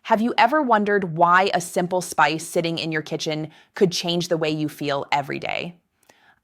Have you ever wondered why a simple spice sitting in your kitchen could change the way you feel every day?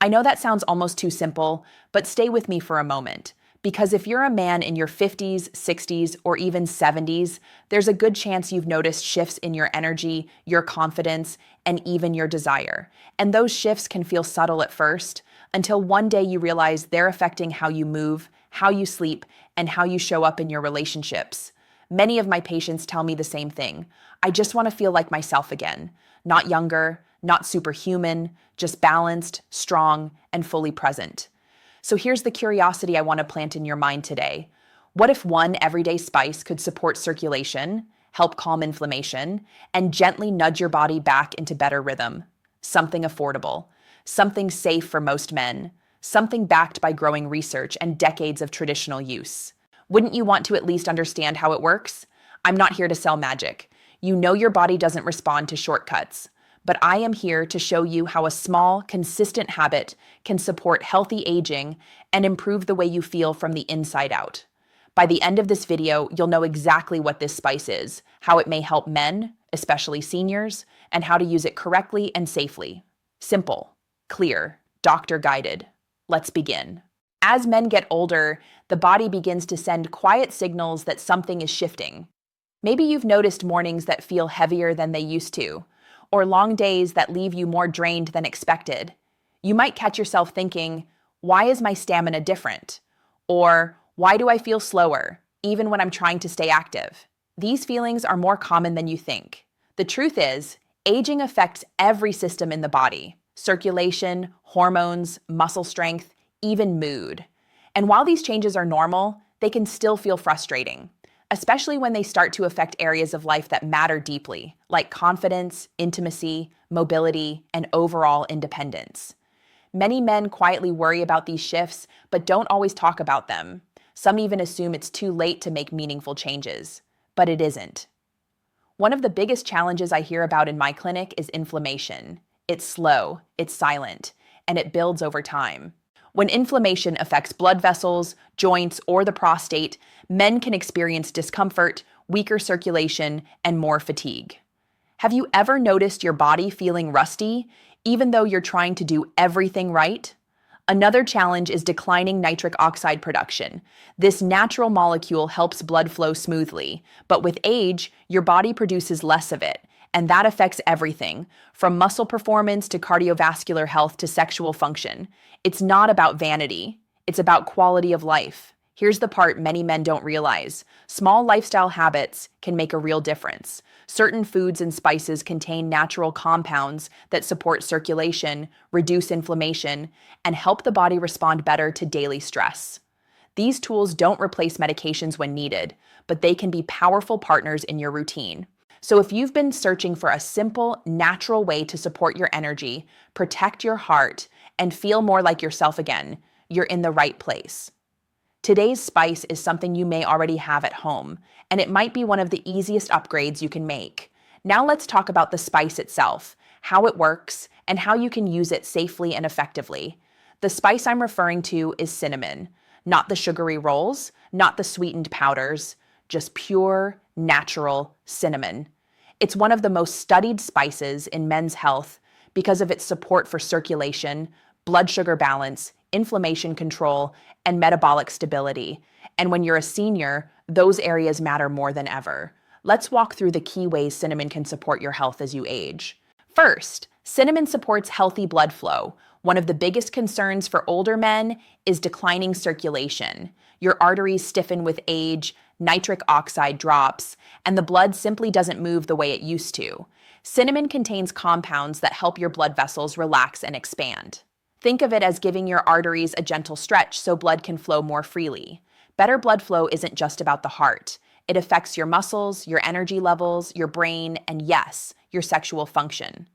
I know that sounds almost too simple, but stay with me for a moment. Because if you're a man in your 50s, 60s, or even 70s, there's a good chance you've noticed shifts in your energy, your confidence, and even your desire. And those shifts can feel subtle at first, until one day you realize they're affecting how you move, how you sleep, and how you show up in your relationships. Many of my patients tell me the same thing. I just want to feel like myself again. Not younger, not superhuman, just balanced, strong, and fully present. So here's the curiosity I want to plant in your mind today. What if one everyday spice could support circulation, help calm inflammation, and gently nudge your body back into better rhythm? Something affordable, something safe for most men, something backed by growing research and decades of traditional use. Wouldn't you want to at least understand how it works? I'm not here to sell magic. You know your body doesn't respond to shortcuts. But I am here to show you how a small, consistent habit can support healthy aging and improve the way you feel from the inside out. By the end of this video, you'll know exactly what this spice is, how it may help men, especially seniors, and how to use it correctly and safely. Simple, clear, doctor-guided. Let's begin. As men get older, the body begins to send quiet signals that something is shifting. Maybe you've noticed mornings that feel heavier than they used to, or long days that leave you more drained than expected. You might catch yourself thinking, why is my stamina different? Or why do I feel slower, even when I'm trying to stay active? These feelings are more common than you think. The truth is, aging affects every system in the body: circulation, hormones, muscle strength, even mood. And while these changes are normal, they can still feel frustrating, especially when they start to affect areas of life that matter deeply, like confidence, intimacy, mobility, and overall independence. Many men quietly worry about these shifts, but don't always talk about them. Some even assume it's too late to make meaningful changes, but it isn't. One of the biggest challenges I hear about in my clinic is inflammation. It's slow, it's silent, and it builds over time. When inflammation affects blood vessels, joints, or the prostate, men can experience discomfort, weaker circulation, and more fatigue. Have you ever noticed your body feeling rusty, even though you're trying to do everything right? Another challenge is declining nitric oxide production. This natural molecule helps blood flow smoothly, but with age, your body produces less of it, and that affects everything, from muscle performance to cardiovascular health to sexual function. It's not about vanity, it's about quality of life. Here's the part many men don't realize. Small lifestyle habits can make a real difference. Certain foods and spices contain natural compounds that support circulation, reduce inflammation, and help the body respond better to daily stress. These tools don't replace medications when needed, but they can be powerful partners in your routine. So if you've been searching for a simple, natural way to support your energy, protect your heart, and feel more like yourself again, you're in the right place. Today's spice is something you may already have at home, and it might be one of the easiest upgrades you can make. Now let's talk about the spice itself, how it works, and how you can use it safely and effectively. The spice I'm referring to is cinnamon, not the sugary rolls, not the sweetened powders, just pure, natural cinnamon. It's one of the most studied spices in men's health because of its support for circulation, blood sugar balance, inflammation control, and metabolic stability. And when you're a senior, those areas matter more than ever. Let's walk through the key ways cinnamon can support your health as you age. First, cinnamon supports healthy blood flow. One of the biggest concerns for older men is declining circulation. Your arteries stiffen with age, nitric oxide drops, and the blood simply doesn't move the way it used to. Cinnamon contains compounds that help your blood vessels relax and expand. Think of it as giving your arteries a gentle stretch so blood can flow more freely. Better blood flow isn't just about the heart. It affects your muscles, your energy levels, your brain, and yes, your sexual function.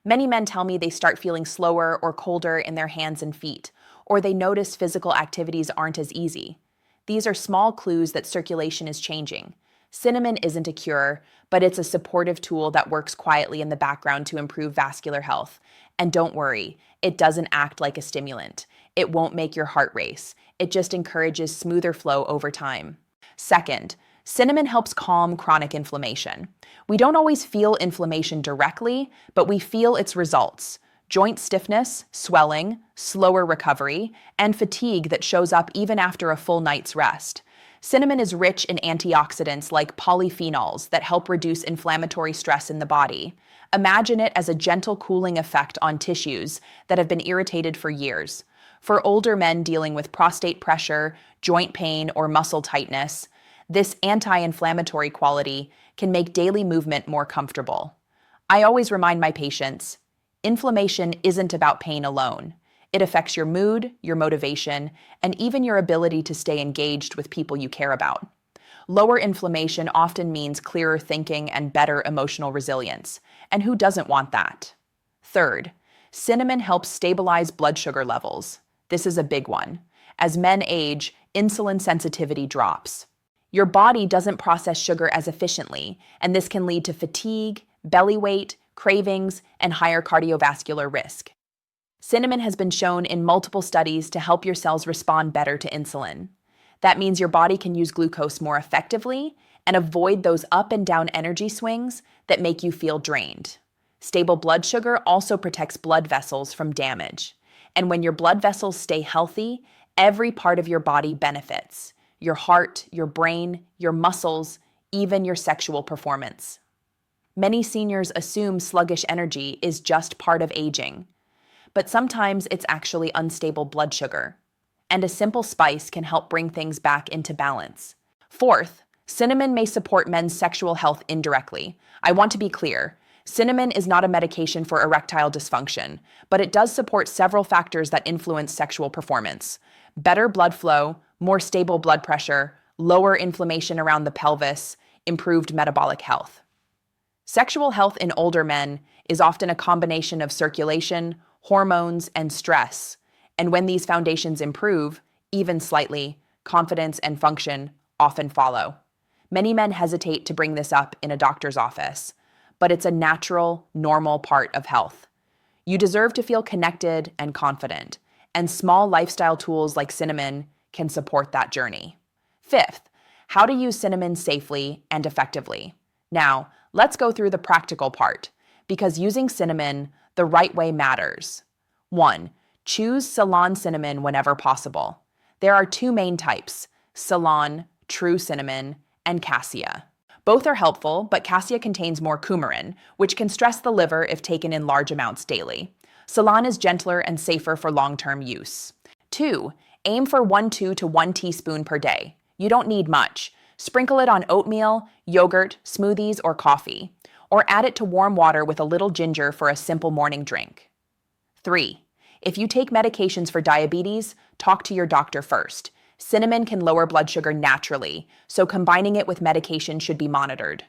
Many men tell me they start feeling slower or colder in their hands and feet, or they notice physical activities aren't as easy. These are small clues that circulation is changing. Cinnamon isn't a cure, but it's a supportive tool that works quietly in the background to improve vascular health. And don't worry, it doesn't act like a stimulant. It won't make your heart race. It just encourages smoother flow over time. Second, Cinnamon helps calm chronic inflammation. We don't always feel inflammation directly, but we feel its results: joint stiffness, swelling, slower recovery, and fatigue that shows up even after a full night's rest. Cinnamon is rich in antioxidants like polyphenols that help reduce inflammatory stress in the body. Imagine it as a gentle cooling effect on tissues that have been irritated for years. For older men dealing with prostate pressure, joint pain, or muscle tightness, this anti-inflammatory quality can make daily movement more comfortable. I always remind my patients, inflammation isn't about pain alone. It affects your mood, your motivation, and even your ability to stay engaged with people you care about. Lower inflammation often means clearer thinking and better emotional resilience. And who doesn't want that? Third, cinnamon helps stabilize blood sugar levels. This is a big one. As men age, insulin sensitivity drops. Your body doesn't process sugar as efficiently, and this can lead to fatigue, belly weight, cravings, and higher cardiovascular risk. Cinnamon has been shown in multiple studies to help your cells respond better to insulin. That means your body can use glucose more effectively and avoid those up and down energy swings that make you feel drained. Stable blood sugar also protects blood vessels from damage. And when your blood vessels stay healthy, every part of your body benefits: your heart, your brain, your muscles, even your sexual performance. Many seniors assume sluggish energy is just part of aging, but sometimes it's actually unstable blood sugar. And a simple spice can help bring things back into balance. Fourth, cinnamon may support men's sexual health indirectly. I want to be clear. Cinnamon is not a medication for erectile dysfunction, but it does support several factors that influence sexual performance: better blood flow, more stable blood pressure, lower inflammation around the pelvis, improved metabolic health. Sexual health in older men is often a combination of circulation, hormones, and stress. And when these foundations improve, even slightly, confidence and function often follow. Many men hesitate to bring this up in a doctor's office, but it's a natural, normal part of health. You deserve to feel connected and confident, and small lifestyle tools like cinnamon can support that journey. Fifth, how to use cinnamon safely and effectively. Now, let's go through the practical part, because using cinnamon the right way matters. 1. Choose Ceylon cinnamon whenever possible. There are two main types: Ceylon, true cinnamon, and cassia. Both are helpful, but cassia contains more coumarin, which can stress the liver if taken in large amounts daily. Ceylon is gentler and safer for long-term use. 2. Aim for 1/2 to 1 teaspoon per day. You don't need much. Sprinkle it on oatmeal, yogurt, smoothies, or coffee, or add it to warm water with a little ginger for a simple morning drink. 3. If you take medications for diabetes, talk to your doctor first. Cinnamon can lower blood sugar naturally, so combining it with medication should be monitored.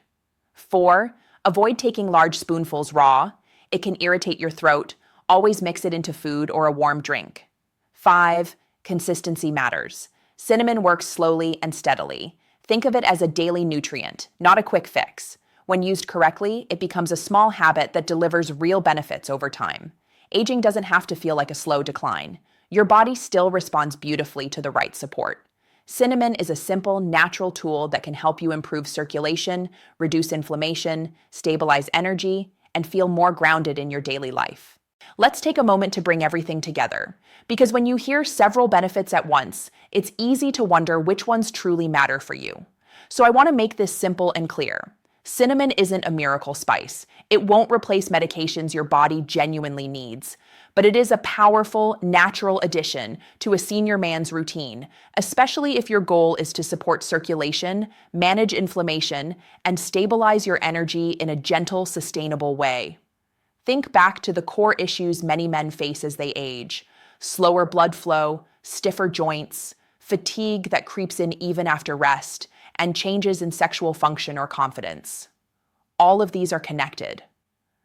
4. Avoid taking large spoonfuls raw. It can irritate your throat. Always mix it into food or a warm drink. 5. Consistency matters. Cinnamon works slowly and steadily. Think of it as a daily nutrient, not a quick fix. When used correctly, it becomes a small habit that delivers real benefits over time. Aging doesn't have to feel like a slow decline. Your body still responds beautifully to the right support. Cinnamon is a simple, natural tool that can help you improve circulation, reduce inflammation, stabilize energy, and feel more grounded in your daily life. Let's take a moment to bring everything together, because when you hear several benefits at once, it's easy to wonder which ones truly matter for you. So I want to make this simple and clear. Cinnamon isn't a miracle spice. It won't replace medications your body genuinely needs, but it is a powerful, natural addition to a senior man's routine, especially if your goal is to support circulation, manage inflammation, and stabilize your energy in a gentle, sustainable way. Think back to the core issues many men face as they age: slower blood flow, stiffer joints, fatigue that creeps in even after rest, and changes in sexual function or confidence. All of these are connected.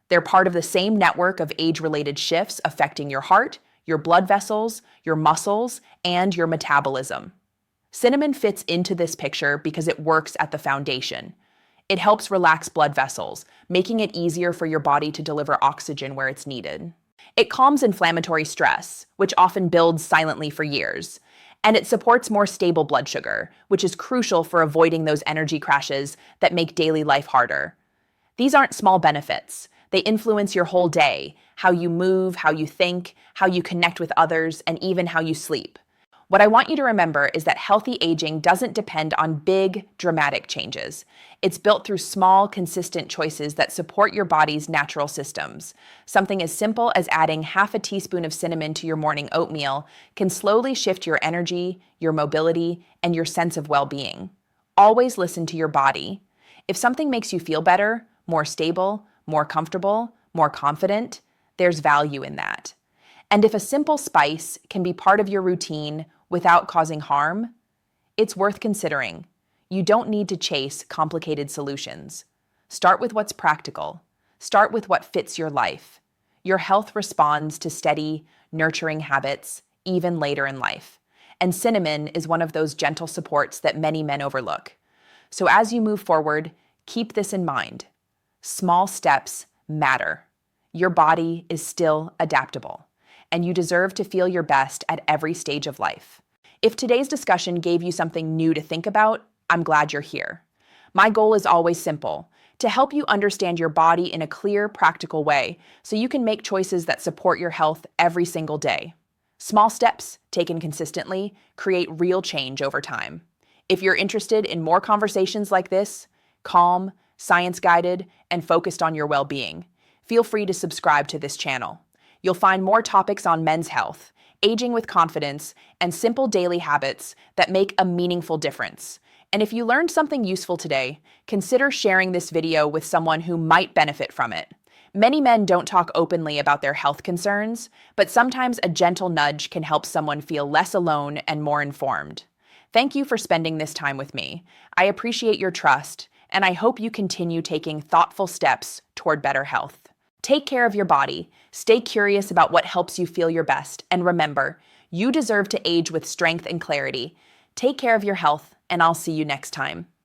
They're part of the same network of age-related shifts affecting your heart, your blood vessels, your muscles, and your metabolism. Cinnamon fits into this picture because it works at the foundation. It helps relax blood vessels, making it easier for your body to deliver oxygen where it's needed. It calms inflammatory stress, which often builds silently for years. And it supports more stable blood sugar, which is crucial for avoiding those energy crashes that make daily life harder. These aren't small benefits. They influence your whole day, how you move, how you think, how you connect with others, and even how you sleep. What I want you to remember is that healthy aging doesn't depend on big, dramatic changes. It's built through small, consistent choices that support your body's natural systems. Something as simple as adding half a teaspoon of cinnamon to your morning oatmeal can slowly shift your energy, your mobility, and your sense of well-being. Always listen to your body. If something makes you feel better, more stable, more comfortable, more confident, there's value in that. And if a simple spice can be part of your routine without causing harm, it's worth considering. You don't need to chase complicated solutions. Start with what's practical. Start with what fits your life. Your health responds to steady, nurturing habits, even later in life. And cinnamon is one of those gentle supports that many men overlook. So as you move forward, keep this in mind. Small steps matter. Your body is still adaptable, and you deserve to feel your best at every stage of life. If today's discussion gave you something new to think about, I'm glad you're here. My goal is always simple: to help you understand your body in a clear, practical way so you can make choices that support your health every single day. Small steps, taken consistently, create real change over time. If you're interested in more conversations like this, calm, science-guided, and focused on your well-being, feel free to subscribe to this channel. You'll find more topics on men's health, aging with confidence, and simple daily habits that make a meaningful difference. And if you learned something useful today, consider sharing this video with someone who might benefit from it. Many men don't talk openly about their health concerns, but sometimes a gentle nudge can help someone feel less alone and more informed. Thank you for spending this time with me. I appreciate your trust, and I hope you continue taking thoughtful steps toward better health. Take care of your body, stay curious about what helps you feel your best, and remember, you deserve to age with strength and clarity. Take care of your health, and I'll see you next time.